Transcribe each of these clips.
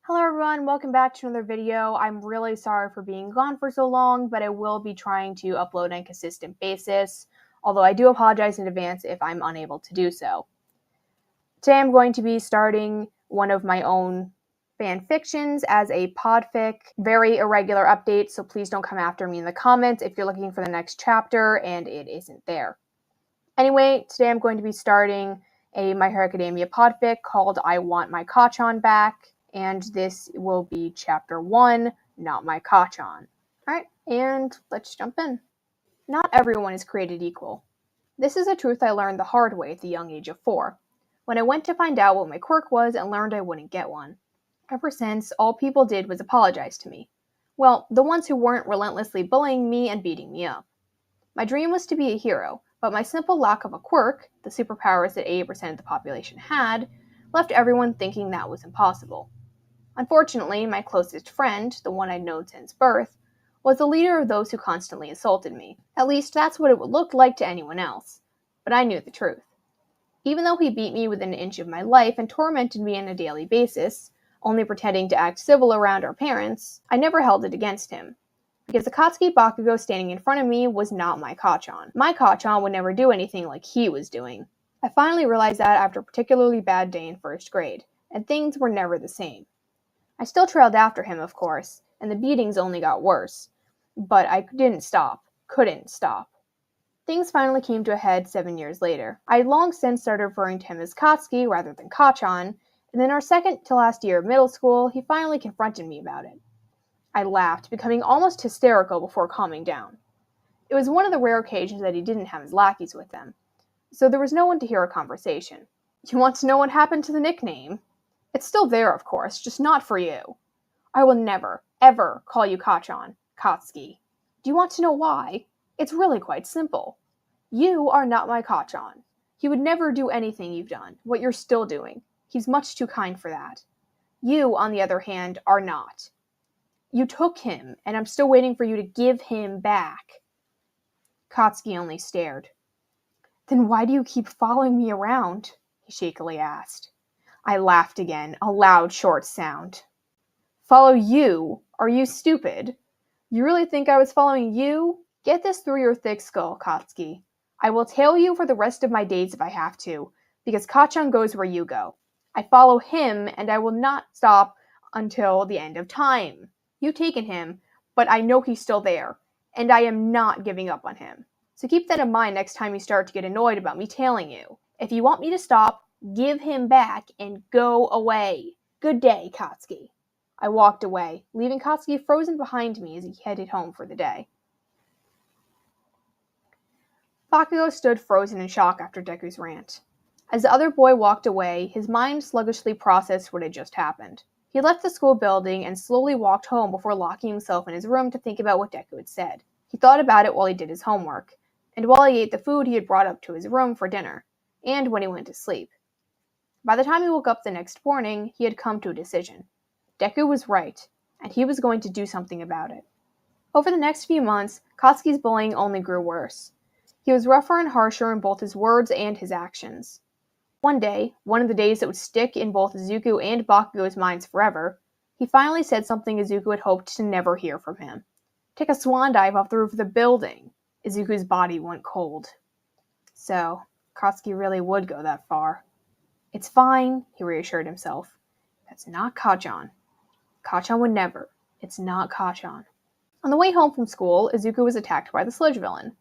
Hello everyone, welcome back to another video. I'm really sorry for being gone for so long, but I will be trying to upload on a consistent basis, although I do apologize in advance if I'm unable to do so. Today I'm going to be starting one of my own fan fictions as a podfic, very irregular update, so please don't come after me in the comments if you're looking for the next chapter and it isn't there. Anyway, today I'm going to be starting a My Hero Academia podfic called I Want My Kacchan Back, and this will be chapter 1, Not My Kacchan. Alright, and let's jump in. Not everyone is created equal. This is a truth I learned the hard way at the young age of 4, when I went to find out what my quirk was and learned I wouldn't get one. Ever since, all people did was apologize to me. Well, the ones who weren't relentlessly bullying me and beating me up. My dream was to be a hero, but my simple lack of a quirk, the superpowers that 80% of the population had, left everyone thinking that was impossible. Unfortunately, my closest friend, the one I'd known since birth, was the leader of those who constantly insulted me. At least that's what it would look like to anyone else. But I knew the truth. Even though he beat me within an inch of my life and tormented me on a daily basis, only pretending to act civil around our parents, I never held it against him. Because the Katsuki Bakugo standing in front of me was not my Kacchan. My Kacchan would never do anything like he was doing. I finally realized that after a particularly bad day in first grade, and things were never the same. I still trailed after him, of course, and the beatings only got worse. But I couldn't stop. Things finally came to a head 7 years later. I had long since started referring to him as Katsuki rather than Kacchan, and in our second to last year of middle school, he finally confronted me about it. I laughed, becoming almost hysterical before calming down. It was one of the rare occasions that he didn't have his lackeys with him, so there was no one to hear a conversation. You want to know what happened to the nickname? It's still there, of course, just not for you. I will never, ever call you Kacchan, Katsuki. Do you want to know why? It's really quite simple. You are not my Kacchan. He would never do anything you've done, what you're still doing. He's much too kind for that. You, on the other hand, are not. You took him, and I'm still waiting for you to give him back. Katsuki only stared. Then why do you keep following me around? He shakily asked. I laughed again, a loud, short sound. Follow you? Are you stupid? You really think I was following you? Get this through your thick skull, Katsuki. I will tail you for the rest of my days if I have to, because Kacchan goes where you go. I follow him, and I will not stop until the end of time. You've taken him, but I know he's still there, and I am not giving up on him. So keep that in mind next time you start to get annoyed about me tailing you. If you want me to stop, give him back and go away. Good day, Katsuki. I walked away, leaving Katsuki frozen behind me as he headed home for the day. Bakugo stood frozen in shock after Deku's rant. As the other boy walked away, his mind sluggishly processed what had just happened. He left the school building and slowly walked home before locking himself in his room to think about what Deku had said. He thought about it while he did his homework, and while he ate the food he had brought up to his room for dinner, and when he went to sleep. By the time he woke up the next morning, he had come to a decision. Deku was right, and he was going to do something about it. Over the next few months, Katsuki's bullying only grew worse. He was rougher and harsher in both his words and his actions. One day, one of the days that would stick in both Izuku and Bakugo's minds forever, he finally said something Izuku had hoped to never hear from him. Take a swan dive off the roof of the building. Izuku's body went cold. So, Katsuki really would go that far. It's fine, he reassured himself. That's not Kacchan. Kacchan would never. It's not Kacchan. On the way home from school, Izuku was attacked by the sludge villain.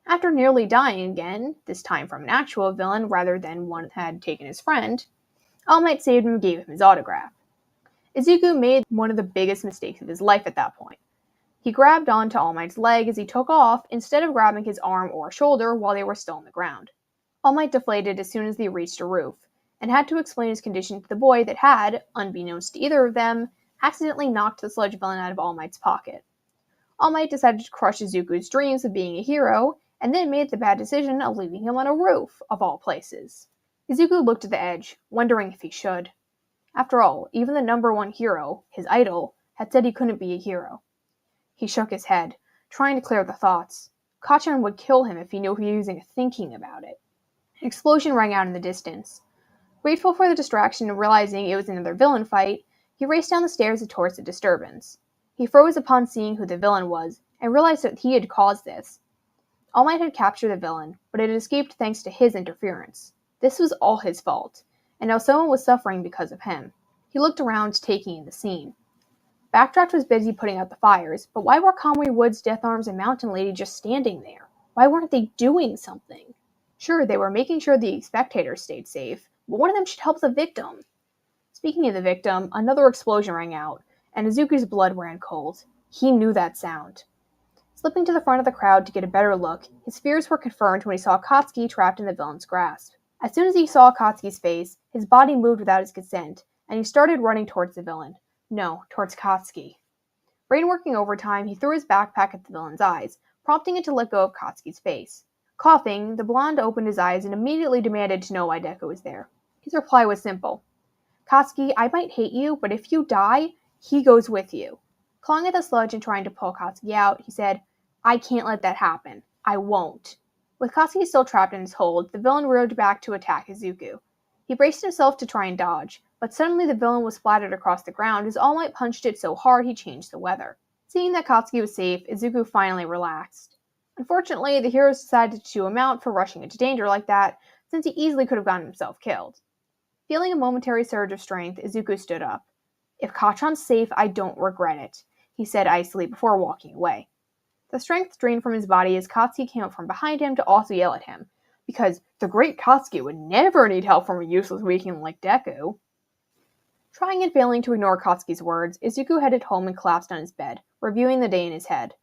After nearly dying again, this time from an actual villain rather than one that had taken his friend, All Might saved him and gave him his autograph. Izuku made one of the biggest mistakes of his life at that point. He grabbed onto All Might's leg as he took off instead of grabbing his arm or shoulder while they were still on the ground. All Might deflated as soon as they reached a roof, and had to explain his condition to the boy that had, unbeknownst to either of them, accidentally knocked the sludge villain out of All Might's pocket. All Might decided to crush Izuku's dreams of being a hero, and then made the bad decision of leaving him on a roof, of all places. Izuku looked at the edge, wondering if he should. After all, even the number one hero, his idol, had said he couldn't be a hero. He shook his head, trying to clear the thoughts. Kacchan would kill him if he knew he was even thinking about it. An explosion rang out in the distance. Grateful for the distraction and realizing it was another villain fight, He raced down the stairs towards the disturbance. He froze upon seeing who the villain was, and realized that he had caused this. All Might had captured the villain, but it had escaped thanks to his interference. This was all his fault, and now someone was suffering because of him. He looked around, taking in the scene. Backdraft was busy putting out the fires, but why were Kamui Woods, Death Arms, and Mountain Lady just standing there? Why weren't they doing something? Sure, they were making sure the spectators stayed safe, but one of them should help the victim. Speaking of the victim, another explosion rang out, and Izuku's blood ran cold. He knew that sound. Slipping to the front of the crowd to get a better look, his fears were confirmed when he saw Katsuki trapped in the villain's grasp. As soon as he saw Katsuki's face, his body moved without his consent, and he started running towards the villain. No, towards Katsuki. Brain working overtime, he threw his backpack at the villain's eyes, prompting it to let go of Katsuki's face. Coughing, the blonde opened his eyes and immediately demanded to know why Deku was there. His reply was simple. Katsuki, I might hate you, but if you die, he goes with you. Clawing at the sludge and trying to pull Katsuki out, he said, I can't let that happen. I won't. With Katsuki still trapped in his hold, the villain reared back to attack Izuku. He braced himself to try and dodge, but suddenly the villain was splattered across the ground as All Might punched it so hard he changed the weather. Seeing that Katsuki was safe, Izuku finally relaxed. Unfortunately, the heroes decided to chew him out for rushing into danger like that, since he easily could have gotten himself killed. Feeling a momentary surge of strength, Izuku stood up. If Kacchan's safe, I don't regret it, he said icily before walking away. The strength drained from his body as Katsuki came up from behind him to also yell at him, because the great Katsuki would never need help from a useless weakling like Deku. Trying and failing to ignore Katsuki's words, Izuku headed home and collapsed on his bed, reviewing the day in his head.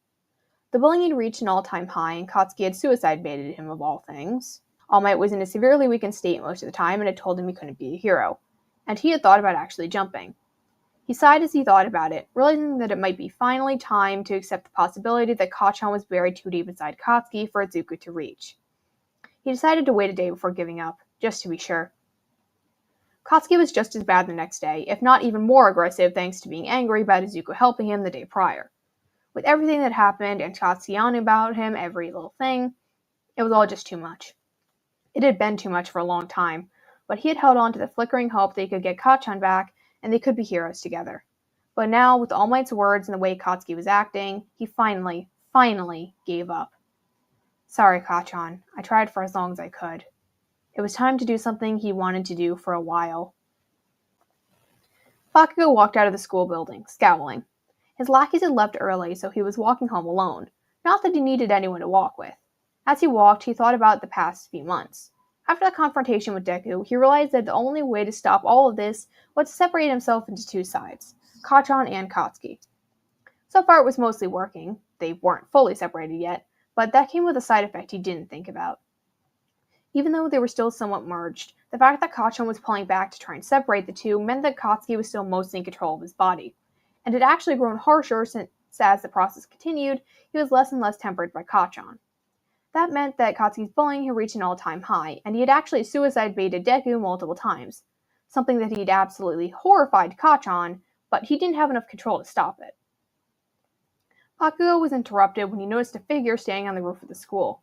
The bullying had reached an all-time high, and Katsuki had suicide-baited him of all things. All Might was in a severely weakened state most of the time and had told him he couldn't be a hero, and he had thought about actually jumping. He sighed as he thought about it, realizing that it might be finally time to accept the possibility that Kacchan was buried too deep inside Katsuki for Izuku to reach. He decided to wait a day before giving up, just to be sure. Katsuki was just as bad the next day, if not even more aggressive thanks to being angry about Izuku helping him the day prior. With everything that happened and Katsuki on about him, every little thing, it was all just too much. It had been too much for a long time, but he had held on to the flickering hope that he could get Kacchan back and they could be heroes together. But now, with All Might's words and the way Katsuki was acting, he finally gave up. Sorry, Kacchan. I tried for as long as I could. It was time to do something he wanted to do for a while. Bakugo walked out of the school building, scowling. His lackeys had left early, so he was walking home alone. Not that he needed anyone to walk with. As he walked, he thought about the past few months. After the confrontation with Deku, he realized that the only way to stop all of this was to separate himself into two sides, Kacchan and Katsuki. So far it was mostly working. They weren't fully separated yet, but that came with a side effect he didn't think about. Even though they were still somewhat merged, the fact that Kacchan was pulling back to try and separate the two meant that Katsuki was still mostly in control of his body, and had actually grown harsher since as the process continued, he was less and less tempered by Kacchan. That meant that Katsuki's bullying had reached an all-time high, and he had actually suicide-baited Deku multiple times, something that he'd absolutely horrified Kacchan, but he didn't have enough control to stop it. Bakugo was interrupted when he noticed a figure standing on the roof of the school.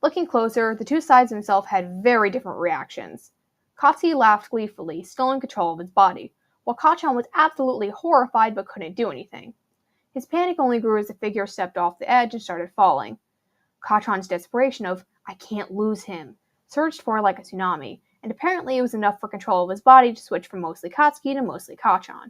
Looking closer, the two sides of himself had very different reactions. Katsuki laughed gleefully, still in control of his body, while Kacchan was absolutely horrified but couldn't do anything. His panic only grew as the figure stepped off the edge and started falling. Kacchan's desperation of, I can't lose him, surged forward like a tsunami, and apparently it was enough for control of his body to switch from mostly Katsuki to mostly Kacchan.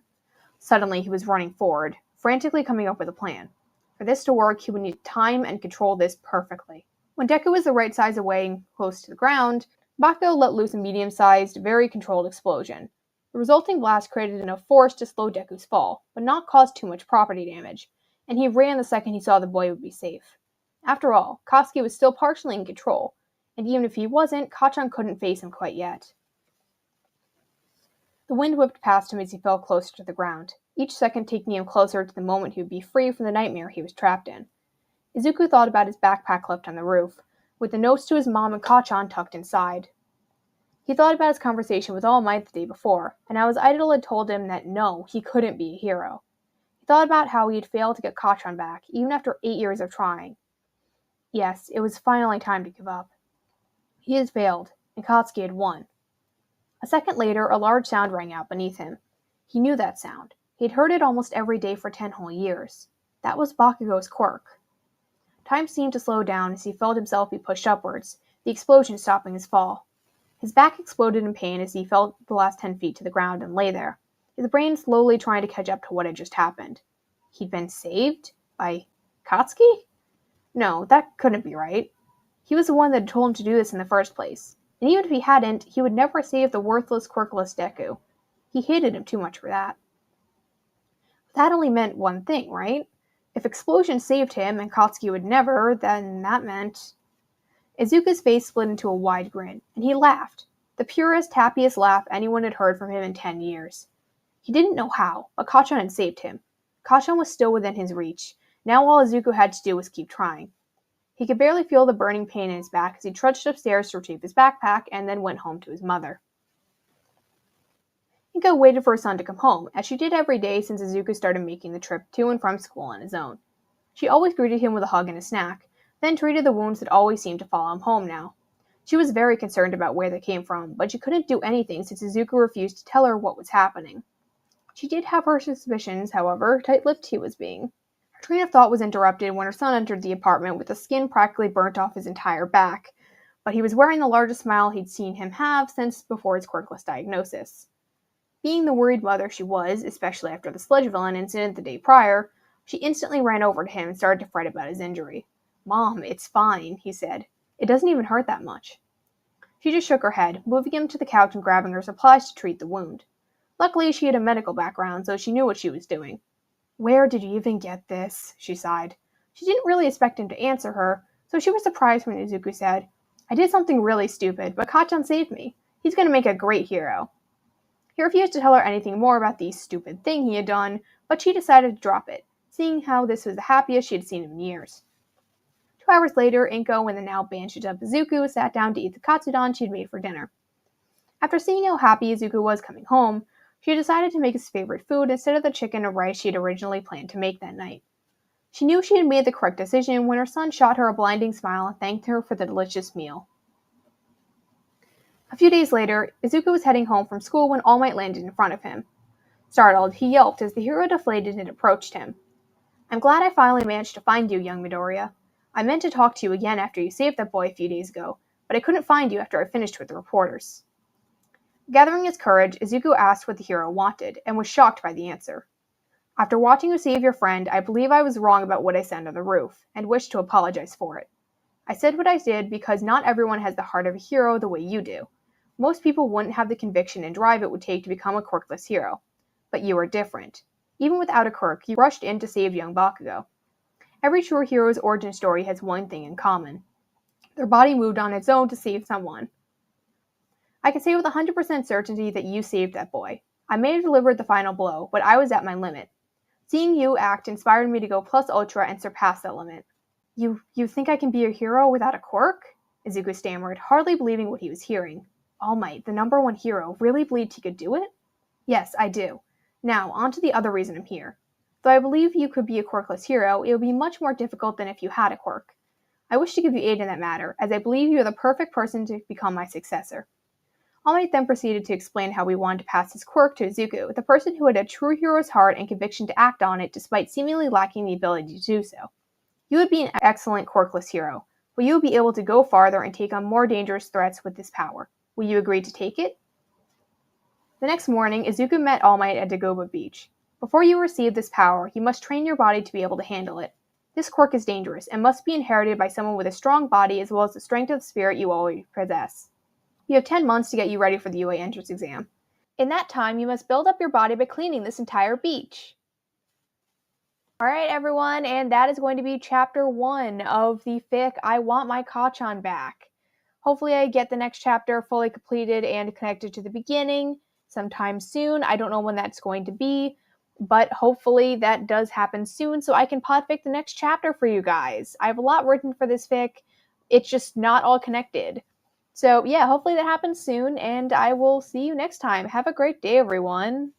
Suddenly he was running forward, frantically coming up with a plan. For this to work, he would need time and control this perfectly. When Deku was the right size away and close to the ground, Bakugo let loose a medium-sized, very controlled explosion. The resulting blast created enough force to slow Deku's fall, but not cause too much property damage, and he ran the second he saw the boy would be safe. After all, Katsuki was still partially in control, and even if he wasn't, Kacchan couldn't face him quite yet. The wind whipped past him as he fell closer to the ground, each second taking him closer to the moment he would be free from the nightmare he was trapped in. Izuku thought about his backpack left on the roof, with the notes to his mom and Kacchan tucked inside. He thought about his conversation with All Might the day before, and how his idol had told him that no, he couldn't be a hero. He thought about how he had failed to get Kacchan back, even after 8 years of trying. Yes, it was finally time to give up. He had failed, and Katsuki had won. A second later, a large sound rang out beneath him. He knew that sound. He'd heard it almost every day for 10 whole years. That was Bakugo's quirk. Time seemed to slow down as he felt himself be pushed upwards, the explosion stopping his fall. His back exploded in pain as he fell the last 10 feet to the ground and lay there, his brain slowly trying to catch up to what had just happened. He'd been saved? By Katsuki? No, that couldn't be right. He was the one that had told him to do this in the first place. And even if he hadn't, he would never save the worthless, quirkless Deku. He hated him too much for that. That only meant one thing, right? If Explosion saved him and Katsuki would never, then that meant... Izuku's face split into a wide grin, and he laughed. The purest, happiest laugh anyone had heard from him in 10 years. He didn't know how, but Kacchan had saved him. Kacchan was still within his reach. Now all Izuku had to do was keep trying. He could barely feel the burning pain in his back as he trudged upstairs to retrieve his backpack and then went home to his mother. Inko waited for her son to come home, as she did every day since Izuku started making the trip to and from school on his own. She always greeted him with a hug and a snack, then treated the wounds that always seemed to follow him home now. She was very concerned about where they came from, but she couldn't do anything since Izuku refused to tell her what was happening. She did have her suspicions, however, tight-lipped he was being. Her train of thought was interrupted when her son entered the apartment with the skin practically burnt off his entire back, but he was wearing the largest smile he'd seen him have since before his quirkless diagnosis. Being the worried mother she was, especially after the Sledge Villain incident the day prior, she instantly ran over to him and started to fret about his injury. "Mom, it's fine," he said. "It doesn't even hurt that much." She just shook her head, moving him to the couch and grabbing her supplies to treat the wound. Luckily, she had a medical background, so she knew what she was doing. "Where did you even get this?" she sighed. She didn't really expect him to answer her, so she was surprised when Izuku said, "I did something really stupid, but Kacchan saved me. He's going to make a great hero." He refused to tell her anything more about the stupid thing he had done, but she decided to drop it, seeing how this was the happiest she had seen him in years. 2 hours later, Inko and the now bandaged up Izuku sat down to eat the katsudon she'd made for dinner. After seeing how happy Izuku was coming home, she decided to make his favorite food instead of the chicken and rice she had originally planned to make that night. She knew she had made the correct decision when her son shot her a blinding smile and thanked her for the delicious meal. A few days later, Izuku was heading home from school when All Might landed in front of him. Startled, he yelped as the hero deflated and approached him. "I'm glad I finally managed to find you, young Midoriya. I meant to talk to you again after you saved that boy a few days ago, but I couldn't find you after I finished with the reporters." Gathering his courage, Izuku asked what the hero wanted, and was shocked by the answer. "After watching you save your friend, I believe I was wrong about what I said on the roof, and wish to apologize for it. I said what I did because not everyone has the heart of a hero the way you do. Most people wouldn't have the conviction and drive it would take to become a quirkless hero. But you are different. Even without a quirk, you rushed in to save young Bakugo. Every true hero's origin story has one thing in common. Their body moved on its own to save someone. I can say with 100% certainty that you saved that boy. I may have delivered the final blow, but I was at my limit. Seeing you act inspired me to go plus ultra and surpass that limit." You think I can be a hero without a quirk?" Izuku stammered, hardly believing what he was hearing. All Might, the #1 hero, really believed he could do it? "Yes, I do. Now, on to the other reason I'm here. Though I believe you could be a quirkless hero, it would be much more difficult than if you had a quirk. I wish to give you aid in that matter, as I believe you are the perfect person to become my successor." All Might then proceeded to explain how we wanted to pass his quirk to Izuku, the person who had a true hero's heart and conviction to act on it despite seemingly lacking the ability to do so. "You would be an excellent quirkless hero, but you would be able to go farther and take on more dangerous threats with this power. Will you agree to take it?" The next morning, Izuku met All Might at Dagoba Beach. "Before you receive this power, you must train your body to be able to handle it. This quirk is dangerous and must be inherited by someone with a strong body as well as the strength of spirit you already possess. You have 10 months to get you ready for the UA entrance exam. In that time, you must build up your body by cleaning this entire beach." Alright everyone, and that is going to be chapter 1 of the fic I Want My Kacchan Back. Hopefully I get the next chapter fully completed and connected to the beginning sometime soon. I don't know when that's going to be, but hopefully that does happen soon so I can podfic the next chapter for you guys. I have a lot written for this fic. It's just not all connected. So yeah, hopefully that happens soon, and I will see you next time. Have a great day, everyone.